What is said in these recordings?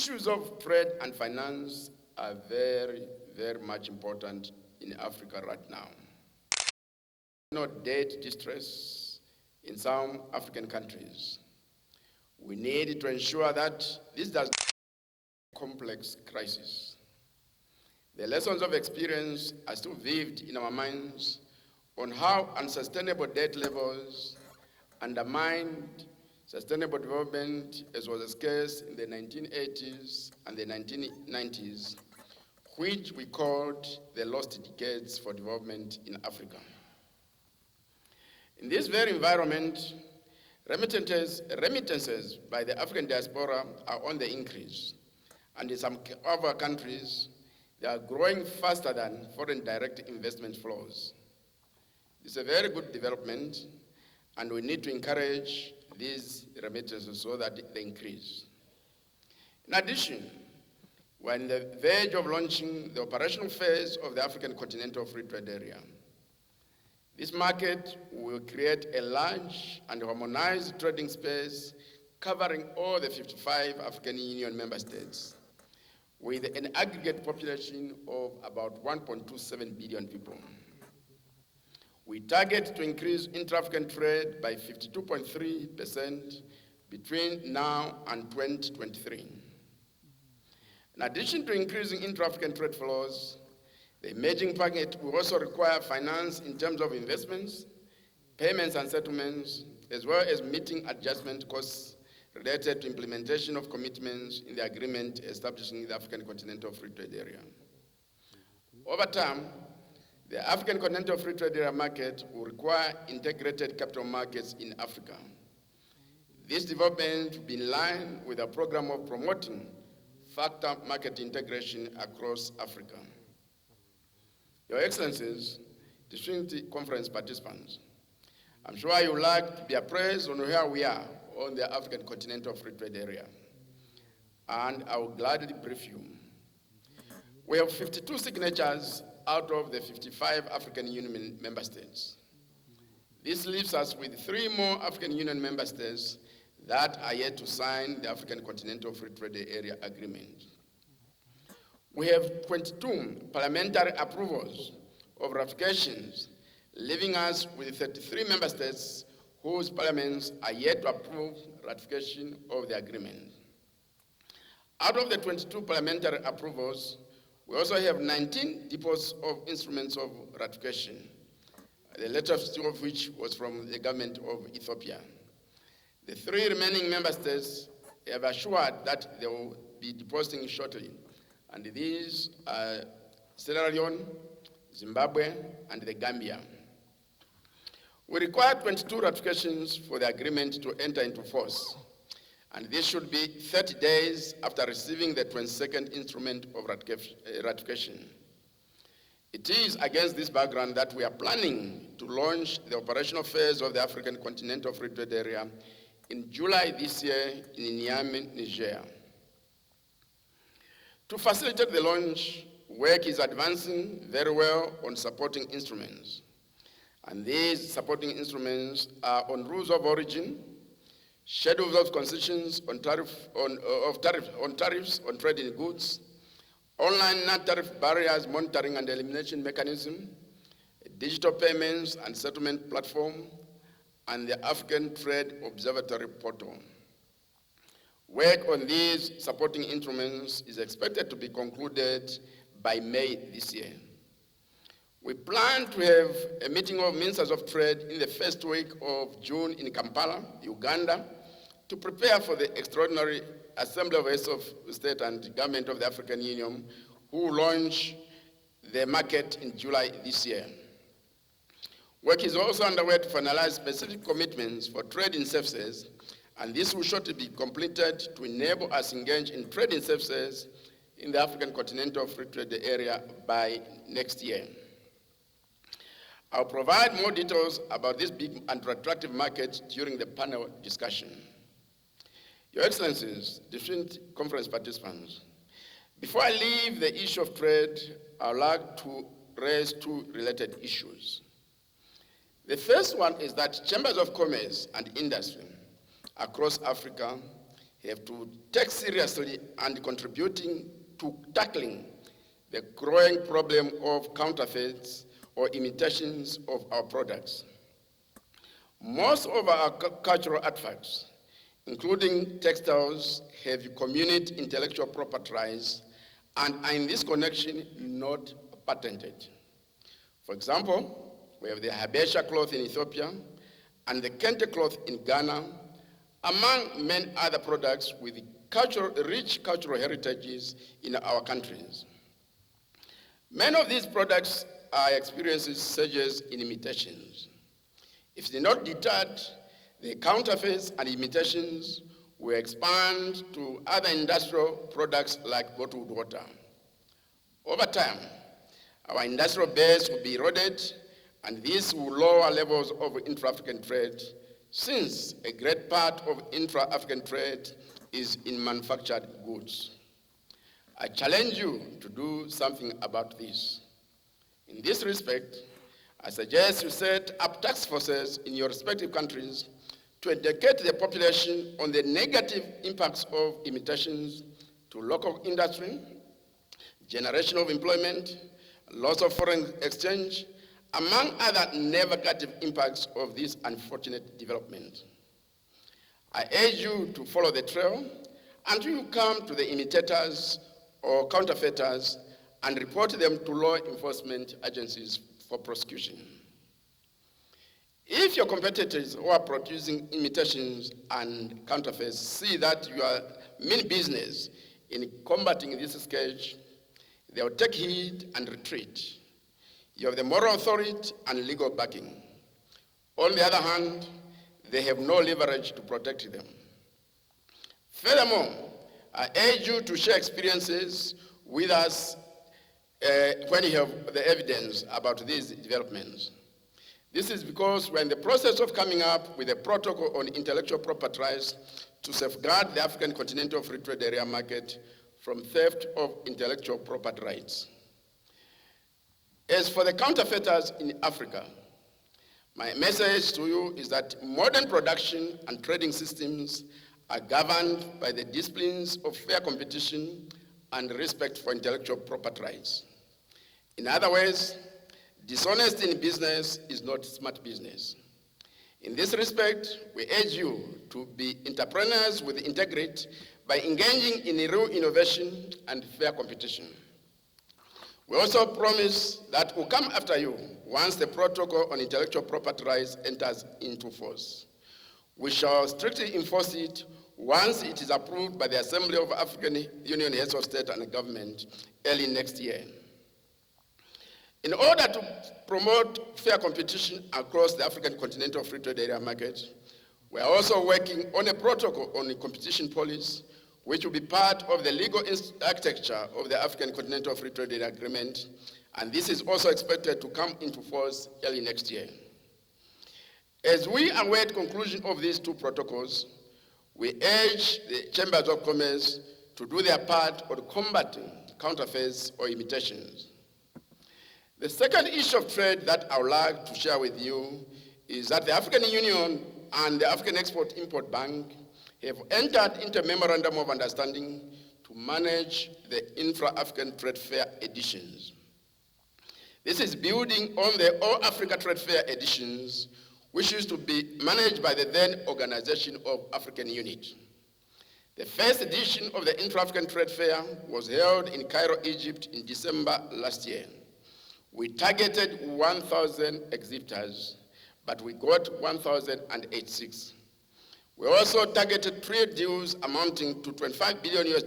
Issues of trade and finance are very, very much important in Africa right now. Debt distress in some African countries. We need to ensure that this does not be a complex crisis. The lessons of experience are still vivid in our minds on how unsustainable debt levels undermined sustainable development, as was the case in the 1980s and the 1990s, which we called the lost decades for development in Africa. In this very environment, remittances by the African diaspora are on the increase, and in some other countries, they are growing faster than foreign direct investment flows. It's a very good development, and we need to encourage these remittances so that they increase. In addition, we're on the verge of launching the operational phase of the African Continental Free Trade Area. This market will create a large and harmonized trading space covering all the 55 African Union member states, with an aggregate population of about 1.27 billion people. We target to increase intra-African trade by 52.3% between now and 2023. In addition to increasing intra-African trade flows, the emerging packet will also require finance in terms of investments, payments and settlements, as well as meeting adjustment costs related to implementation of commitments in the agreement establishing the African Continental Free Trade Area. Over time, the African Continental Free Trade Area market will require integrated capital markets in Africa. This development will be in line with a program of promoting factor market integration across Africa. Your Excellencies, distinguished conference participants, I'm sure you would like to be appraised on where we are on the African Continental Free Trade Area, and I will gladly brief you. We have 52 signatures out of the 55 African Union member states. This leaves us with 3 more African Union member states that are yet to sign the African Continental Free Trade Area Agreement. We have 22 parliamentary approvals of ratifications, leaving us with 33 member states whose parliaments are yet to approve ratification of the agreement. Out of the 22 parliamentary approvals, we also have 19 deposits of instruments of ratification, the latest of which was from the government of Ethiopia. The 3 remaining member states have assured that they will be depositing shortly, and these are Sierra Leone, Zimbabwe, and the Gambia. We require 22 ratifications for the agreement to enter into force, and this should be 30 days after receiving the 22nd instrument of ratification. It is against this background that we are planning to launch the operational phase of the African Continental Free Trade Area in July this year in Niamey, Niger. To facilitate the launch, work is advancing very well on supporting instruments. And these supporting instruments are on rules of origin, schedules of concessions on tariffs on trade in goods, online non-tariff barriers monitoring and elimination mechanism, a digital payments and settlement platform, and the African Trade Observatory portal. Work on these supporting instruments is expected to be concluded by May this year. We plan to have a meeting of ministers of trade in the first week of June in Kampala, Uganda, to prepare for the extraordinary Assembly of Heads of State and Government of the African Union, who will launch the market in July this year. Work is also underway to finalize specific commitments for trade in services, and this will shortly be completed to enable us to engage in trade in services in the African Continental Free Trade Area by next year. I'll provide more details about this big and attractive market during the panel discussion. Your Excellencies, distinguished conference participants, before I leave the issue of trade, I would like to raise 2 related issues. The first one is that chambers of commerce and industry across Africa have to take seriously and contributing to tackling the growing problem of counterfeits or imitations of our products. Most of our cultural artifacts, including textiles, have community intellectual property rights and are in this connection not patented. For example, we have the Habesha cloth in Ethiopia and the Kente cloth in Ghana, among many other products with rich cultural heritages in our countries. Many of these products are experiencing surges in imitations. If they're not deterred, the counterfeits and imitations will expand to other industrial products like bottled water. Over time, our industrial base will be eroded, and this will lower levels of intra-African trade, since a great part of intra-African trade is in manufactured goods. I challenge you to do something about this. In this respect, I suggest you set up task forces in your respective countries to educate the population on the negative impacts of imitations to local industry, generation of employment, loss of foreign exchange, among other negative impacts of this unfortunate development. I urge you to follow the trail until you come to the imitators or counterfeiters and report them to law enforcement agencies for prosecution. If your competitors who are producing imitations and counterfeits see that you are mean business in combating this scourge, they will take heed and retreat. You have the moral authority and legal backing. On the other hand, they have no leverage to protect them. Furthermore, I urge you to share experiences with us when you have the evidence about these developments. This is because we're in the process of coming up with a protocol on intellectual property rights to safeguard the African Continental Free Trade Area market from theft of intellectual property rights. As for the counterfeiters in Africa, my message to you is that modern production and trading systems are governed by the disciplines of fair competition and respect for intellectual property rights. In other words, dishonesty in business is not smart business. In this respect, we urge you to be entrepreneurs with integrity by engaging in real innovation and fair competition. We also promise that we'll come after you once the protocol on intellectual property rights enters into force. We shall strictly enforce it once it is approved by the Assembly of African Union Heads of State and Government early next year. In order to promote fair competition across the African Continental Free Trade Area market, we are also working on a protocol on the competition policy, which will be part of the legal architecture of the African Continental Free Trade Area Agreement, and this is also expected to come into force early next year. As we await conclusion of these two protocols, we urge the Chambers of Commerce to do their part on combating counterfeits or imitations. The second issue of trade that I would like to share with you is that the African Union and the African Export-Import Bank have entered into a memorandum of understanding to manage the intra-African trade fair editions. This is building on the All Africa Trade Fair editions, which used to be managed by the then Organization of African Unit. The first edition of the Intra-African Trade Fair was held in Cairo, Egypt in December last year. We targeted 1,000 exhibitors, but we got 1,086. We also targeted trade deals amounting to $25 billion,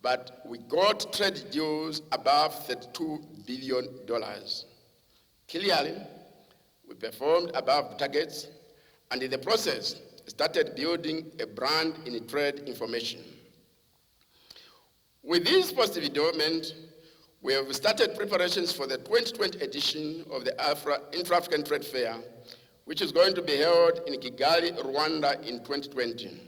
but we got trade deals above $32 billion. Clearly, we performed above targets, and in the process, started building a brand in trade information. With this positive development, we have started preparations for the 2020 edition of the Intra-African Trade Fair, which is going to be held in Kigali, Rwanda in 2020.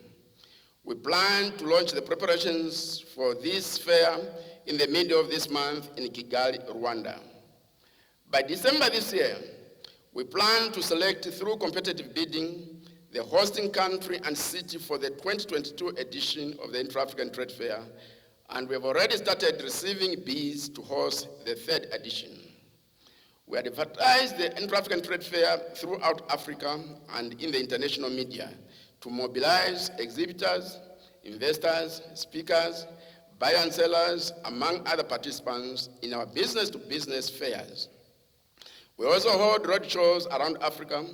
We plan to launch the preparations for this fair in the middle of this month in Kigali, Rwanda. By December this year, we plan to select through competitive bidding the hosting country and city for the 2022 edition of the Intra-African Trade Fair, and we have already started receiving bids to host the third edition. We advertise the Intra-African Trade Fair throughout Africa and in the international media to mobilize exhibitors, investors, speakers, buyers and sellers, among other participants in our business-to-business fairs. We also hold roadshows around Africa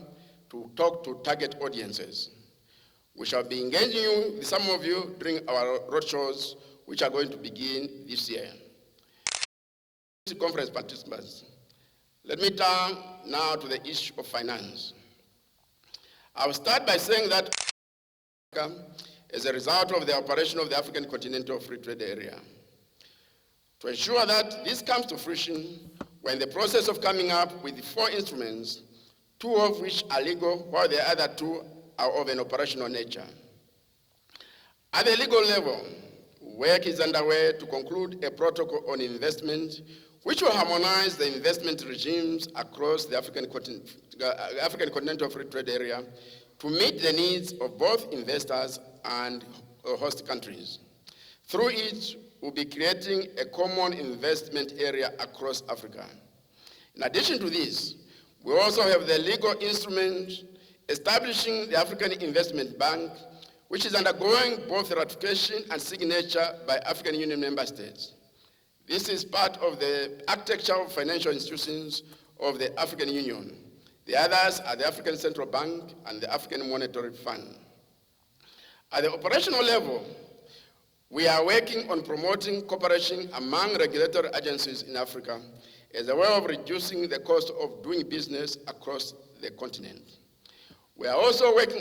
to talk to target audiences. We shall be engaging with some of you during our roadshows, which are going to begin this year. Conference participants, let me turn now to the issue of finance. I'll start by saying that as a result of the operation of the African Continental Free Trade Area. To ensure that this comes to fruition, we're in the process of coming up with 4 instruments, 2 of which are legal, while the other 2 are of an operational nature. At the legal level, work is underway to conclude a protocol on investment which will harmonize the investment regimes across the African Continental Free Trade Area to meet the needs of both investors and host countries. Through it, we'll be creating a common investment area across Africa. In addition to this, we also have the legal instrument establishing the African Investment Bank, which is undergoing both ratification and signature by African Union member states. This is part of the architecture of financial institutions of the African Union. The others are the African Central Bank and the African Monetary Fund. At the operational level, we are working on promoting cooperation among regulatory agencies in Africa as a way of reducing the cost of doing business across the continent. We are also working